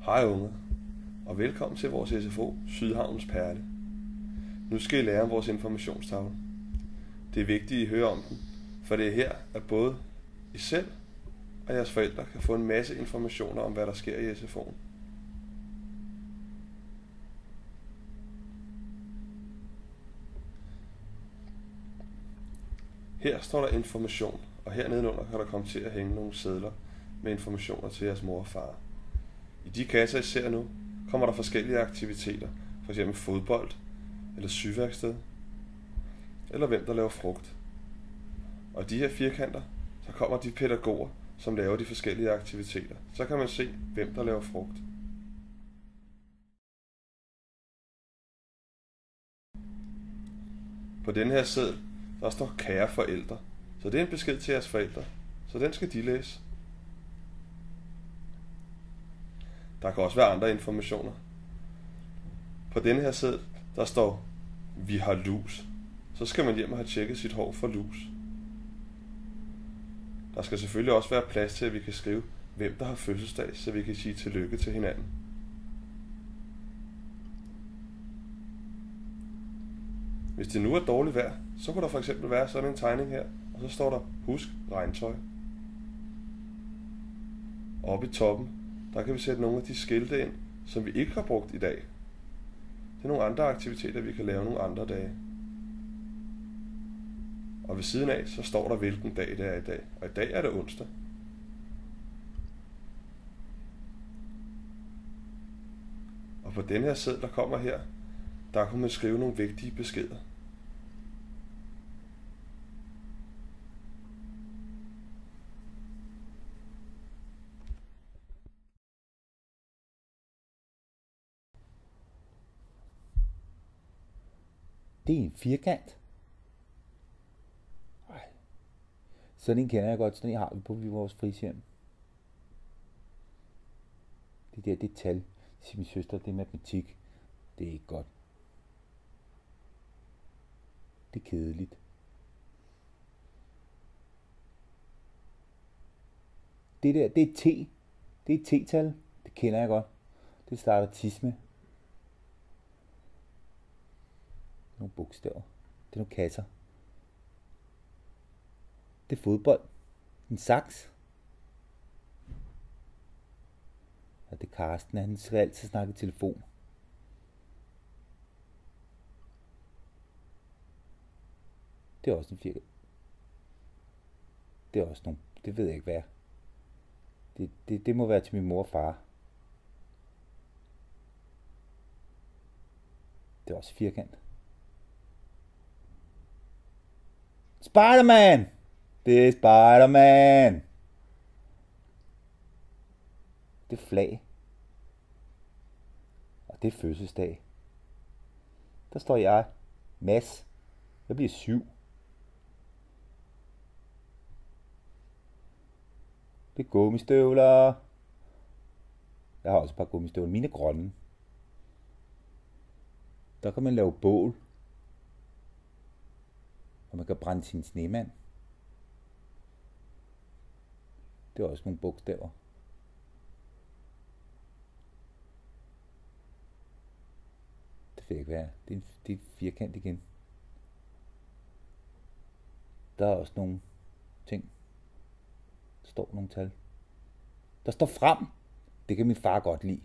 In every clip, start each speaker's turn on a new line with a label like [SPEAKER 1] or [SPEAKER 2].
[SPEAKER 1] Hej unge, og velkommen til vores SFO Sydhavnens Perle. Nu skal I lære om vores informationstavle. Det er vigtigt, at I hører om den, for det er her, at både I selv og jeres forældre kan få en masse informationer om, hvad der sker i SFO'en. Her står der information, og her nedenunder kan der komme til at hænge nogle sedler med informationer til jeres mor og far. I de kasser, I ser nu, kommer der forskellige aktiviteter, f.eks. fodbold, eller syværksted, eller hvem der laver frugt. Og de her firkanter, så kommer de pædagoger, som laver de forskellige aktiviteter. Så kan man se, hvem der laver frugt. På den her seddel, der står kære forældre, så det er en besked til jeres forældre, så den skal de læse. Der kan også være andre informationer. På denne her seddel, der står, vi har lus. Så skal man hjem og have tjekket sit hår for lus. Der skal selvfølgelig også være plads til, at vi kan skrive, hvem der har fødselsdag, så vi kan sige tillykke til hinanden. Hvis det nu er dårligt vejr, så kunne der for eksempel være sådan en tegning her, og så står der, husk regntøj. Oppe i toppen, der kan vi sætte nogle af de skilte ind, som vi ikke har brugt i dag. Det er nogle andre aktiviteter, vi kan lave nogle andre dage. Og ved siden af, så står der, hvilken dag det er i dag. Og i dag er det onsdag. Og på den her seddel, der kommer her, der kunne man skrive nogle vigtige beskeder.
[SPEAKER 2] Det er en firkant. Ej. Sådan en kender jeg godt, sådan en har vi på vores fritidshjem. Det der, det er tal. Det siger min søster, det er matematik. Det er ikke godt. Det er kedeligt. Det der, det er T. Det er et T-tal. Det kender jeg godt. Det starter tis med. Nogle bogstaver. Det er nogle kasser. Det er fodbold. En saks. Og det er Karsten. Han skal altid snakke i telefon. Det er også en firkant. Det er også nogle. Det ved jeg ikke hvad er. Det må være til min mor og far. Det er også firkant. Spider-Man! Det er Spider-Man! Det er flag. Og det er fødselsdag. Der står jeg. Mads. Jeg bliver 7. Det er gummistøvler. Jeg har også et par gummistøvler. Mine er grønne. Der kan man lave bål. Og man kan brænde sin snemand. Det er også nogle bogstaver. Det ved jeg ikke hvad er. Det er en firkant igen. Der er også nogle ting. Der står nogle tal. Der står frem. Det kan min far godt lide.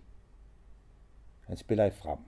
[SPEAKER 2] Han spiller i frem.